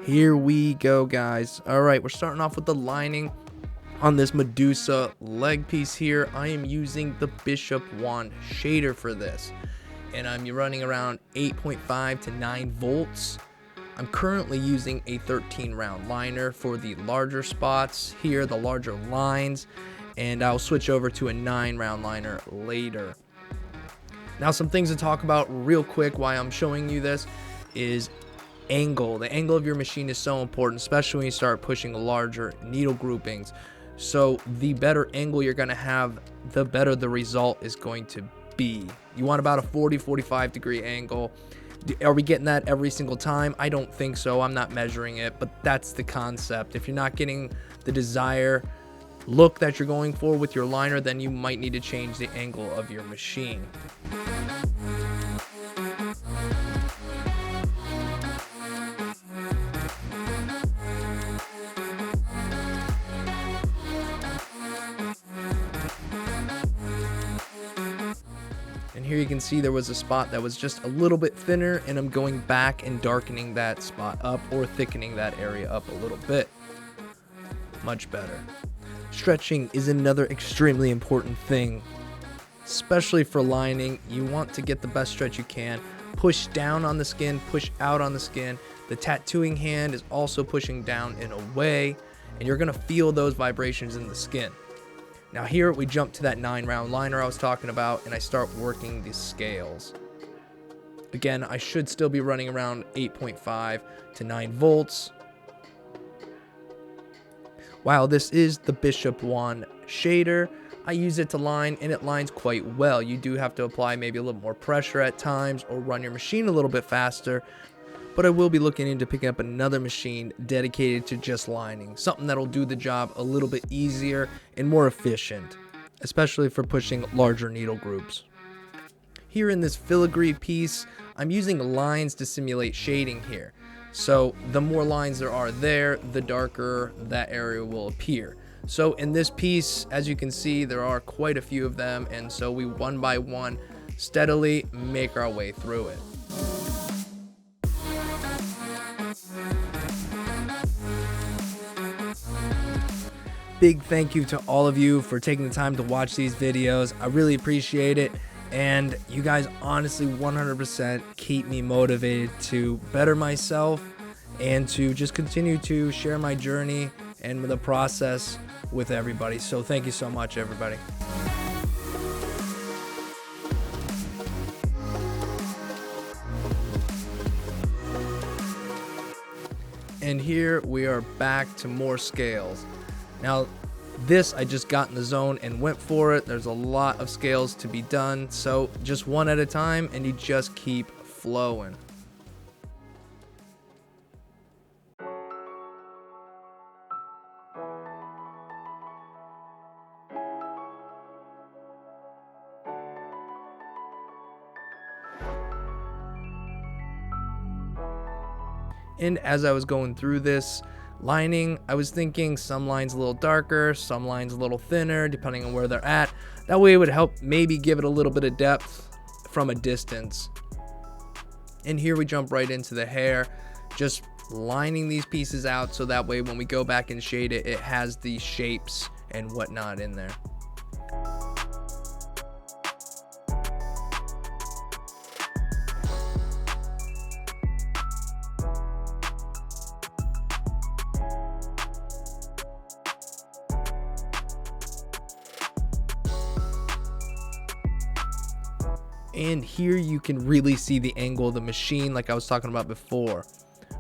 Here we go, guys. All right, we're starting off with the lining on this Medusa leg piece here. I am using the Bishop wand shader for this, and I'm running around 8.5 to 9 volts. I'm currently using a 13 round liner for the larger spots here, the larger lines, and I'll switch over to a 9 round liner later. Now, some things to talk about real quick while I'm showing you this is angle. The angle of your machine is so important, especially when you start pushing larger needle groupings. So the better angle you're going to have, the better the result is going to be. You want about a 40-45 degree angle. Are we getting that every single time? I don't think so. I'm not measuring it, but that's the concept. If you're not getting the desired look that you're going for with your liner, then you might need to change the angle of your machine. And here you can see there was a spot that was just a little bit thinner, and I'm going back and darkening that spot up or thickening that area up a little bit. Much better. Stretching is another extremely important thing, especially for lining. You want to get the best stretch you can. Push down on the skin, push out on the skin. The tattooing hand is also pushing down and away, and you're going to feel those vibrations in the skin. Now here we jump to that 9 round liner I was talking about, and I start working the scales. Again, I should still be running around 8.5 to 9 volts. While this is the Bishop wand shader, I use it to line, and it lines quite well. You do have to apply maybe a little more pressure at times or run your machine a little bit faster, but I will be looking into picking up another machine dedicated to just lining, something that'll do the job a little bit easier and more efficient, especially for pushing larger needle groups. Here in this filigree piece, I'm using lines to simulate shading here. So the more lines there are there, the darker that area will appear. So in this piece, as you can see, there are quite a few of them, and so we one by one steadily make our way through it. Big thank you to all of you for taking the time to watch these videos. I really appreciate it. And you guys honestly 100% keep me motivated to better myself and to just continue to share my journey and the process with everybody. So thank you so much, everybody. And here we are back to more scales. Now, this I just got in the zone and went for it. There's a lot of scales to be done, so just one at a time, and you just keep flowing. And as I was going through this lining, I was thinking some lines a little darker, some lines a little thinner, depending on where they're at. That way it would help maybe give it a little bit of depth from a distance. And here we jump right into the hair, just lining these pieces out so that way when we go back and shade it, it has the shapes and whatnot in there. And here you can really see the angle of the machine like I was talking about before.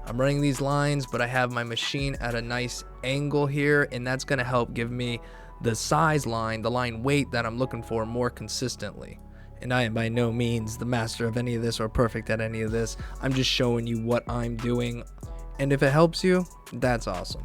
I'm running these lines, but I have my machine at a nice angle here, and that's going to help give me the size line, the line weight that I'm looking for more consistently. And I am by no means the master of any of this or perfect at any of this. I'm just showing you what I'm doing, and if it helps you, that's awesome.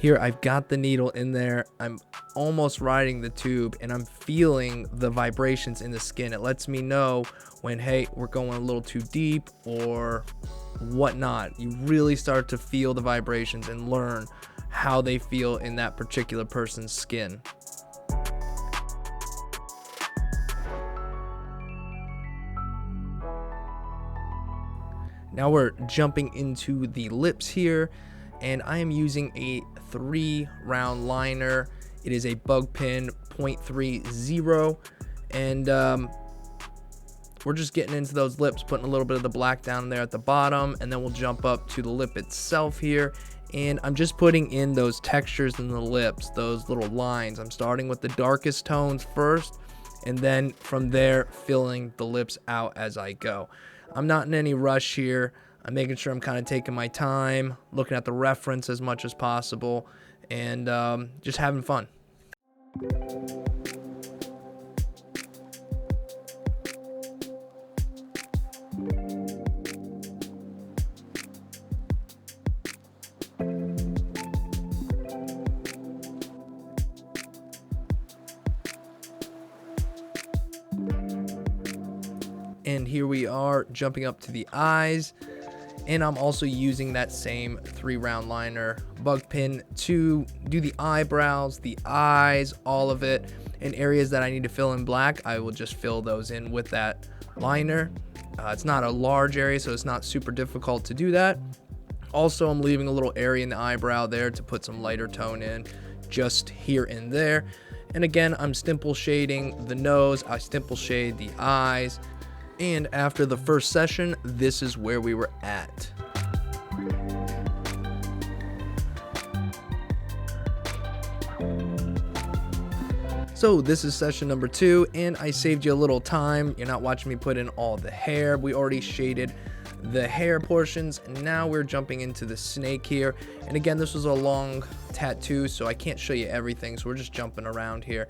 Here I've got the needle in there. I'm almost riding the tube and I'm feeling the vibrations in the skin. It lets me know when, hey, we're going a little too deep or whatnot. You really start to feel the vibrations and learn how they feel in that particular person's skin. Now we're jumping into the lips here, and I am using a 3-round liner. It is a bugpin 0.30, and we're just getting into those lips, putting a little bit of the black down there at the bottom, and then we'll jump up to the lip itself here, and I'm just putting in those textures in the lips, those little lines. I'm starting with the darkest tones first, and then from there filling the lips out as I go. I'm not in any rush here. I'm making sure I'm kind of taking my time, looking at the reference as much as possible, and just having fun. And here we are jumping up to the eyes, and I'm also using that same 3-round liner bugpin to do the eyebrows, the eyes, all of it. In areas that I need to fill in black, I will just fill those in with that liner. It's not a large area, so it's not super difficult to do that. Also, I'm leaving a little area in the eyebrow there to put some lighter tone in, just here and there. And again, I'm stipple shading the nose, I stipple shade the eyes. And after the first session, this is where we were at. So this is session number 2, and I saved you a little time. You're not watching me put in all the hair. We already shaded the hair portions, and now we're jumping into the snake here. And again, this was a long tattoo, so I can't show you everything, so we're just jumping around here.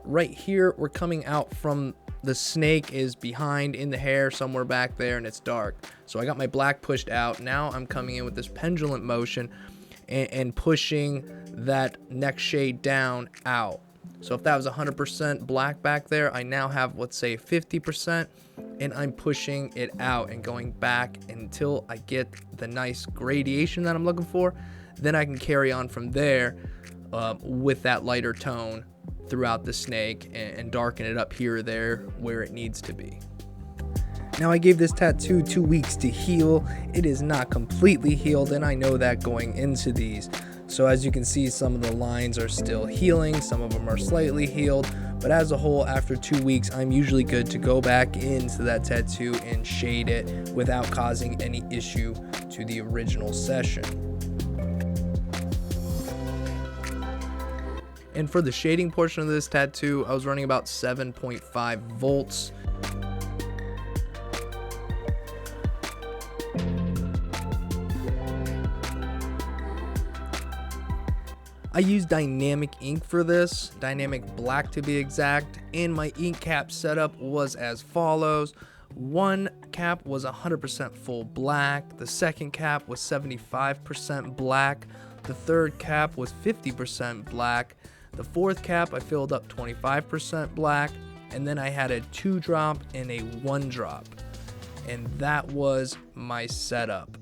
Right here, we're coming out from the snake is behind in the hair somewhere back there, and it's dark. So I got my black pushed out. Now I'm coming in with this pendulum motion and pushing that next shade down out. So if that was 100% black back there, I now have, let's say, 50%, and I'm pushing it out and going back until I get the nice gradation that I'm looking for. Then I can carry on from there with that lighter tone throughout the snake and darken it up here or there where it needs to be. Now I gave this tattoo 2 weeks to heal. It is not completely healed, and I know that going into these. So as you can see, some of the lines are still healing, some of them are slightly healed, but as a whole, after 2 weeks, I'm usually good to go back into that tattoo and shade it without causing any issue to the original session. And for the shading portion of this tattoo, I was running about 7.5 volts. I used dynamic ink for this, dynamic black to be exact, and my ink cap setup was as follows. One cap was 100% full black, the second cap was 75% black, the third cap was 50% black, the fourth cap I filled up 25% black, and then I had a 2-drop and a 1-drop, and that was my setup.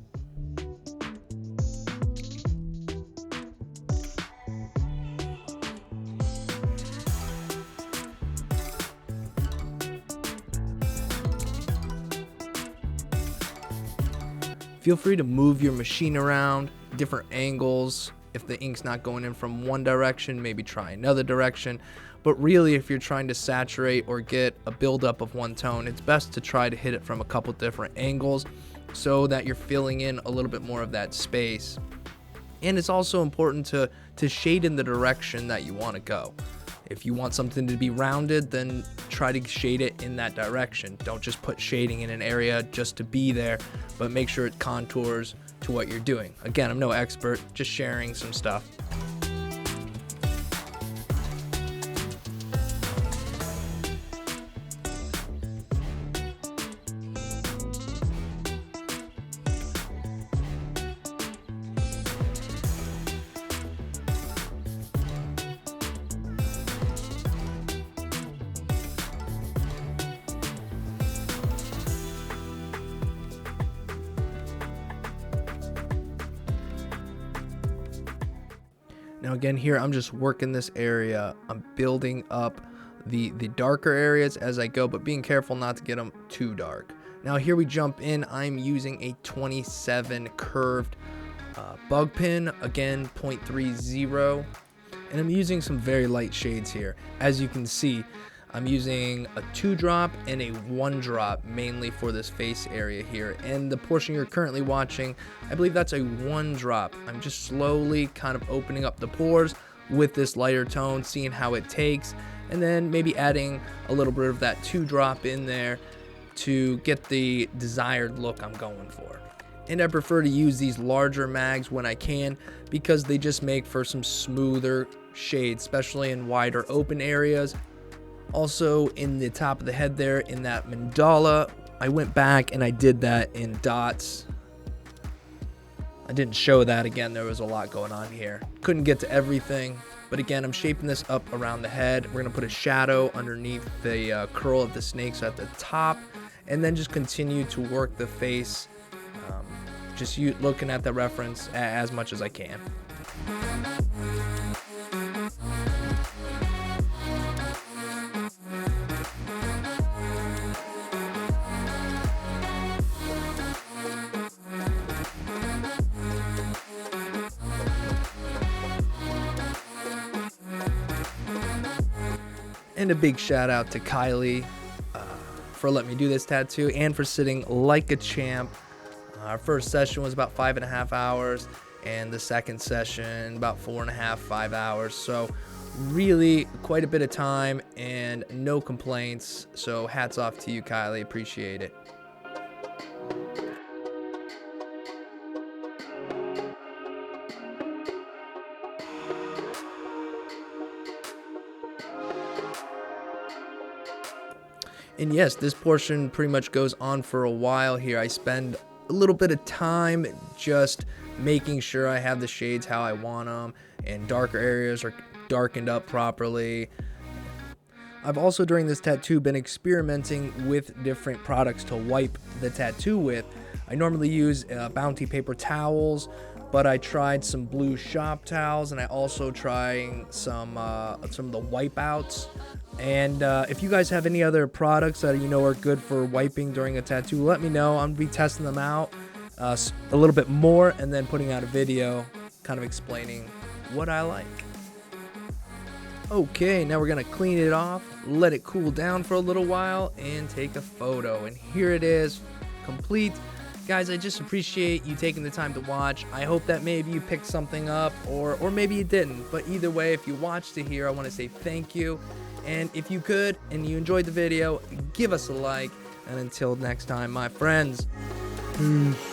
Feel free to move your machine around, different angles. If the ink's not going in from one direction, maybe try another direction. But really, if you're trying to saturate or get a buildup of one tone, it's best to try to hit it from a couple different angles so that you're filling in a little bit more of that space. And it's also important to shade in the direction that you want to go. If you want something to be rounded, then try to shade it in that direction. Don't just put shading in an area just to be there, but make sure it contours to what you're doing. Again, I'm no expert, just sharing some stuff. Now again, here I'm just working this area. I'm building up the darker areas as I go, but being careful not to get them too dark. Now here we jump in. I'm using a 27 curved bug pin, again 0.30, and I'm using some very light shades here. As you can see, I'm using a 2-drop and a 1-drop mainly for this face area here, and the portion you're currently watching, I believe that's a 1-drop. I'm just slowly kind of opening up the pores with this lighter tone, seeing how it takes, and then maybe adding a little bit of that 2-drop in there to get the desired look I'm going for. And I prefer to use these larger mags when I can, because they just make for some smoother shades, especially in wider open areas. Also in the top of the head there, in that mandala, I went back and I did that in dots. I didn't show that, again, there was a lot going on here. Couldn't get to everything, but again, I'm shaping this up around the head. We're gonna put a shadow underneath the curl of the snakes at the top, and then just continue to work the face, just looking at the reference as much as I can. And a big shout out to Kylie for letting me do this tattoo and for sitting like a champ. Our first session was about 5.5 hours, and the second session about 4.5, 5 hours. So really quite a bit of time and no complaints. So hats off to you, Kylie. Appreciate it. And yes, this portion pretty much goes on for a while here. I spend a little bit of time just making sure I have the shades how I want them, and darker areas are darkened up properly. I've also during this tattoo been experimenting with different products to wipe the tattoo with. I normally use Bounty paper towels, but I tried some blue shop towels, and I also trying some of the wipeouts. And if you guys have any other products that you know are good for wiping during a tattoo, let me know. I'm gonna be testing them out a little bit more, and then putting out a video kind of explaining what I like. Okay, now we're gonna clean it off, let it cool down for a little while, and take a photo. And here it is, complete. Guys, I just appreciate you taking the time to watch. I hope that maybe you picked something up, or maybe you didn't. But either way, if you watched it here, I want to say thank you. And if you could, and you enjoyed the video, give us a like. And until next time, my friends, peace.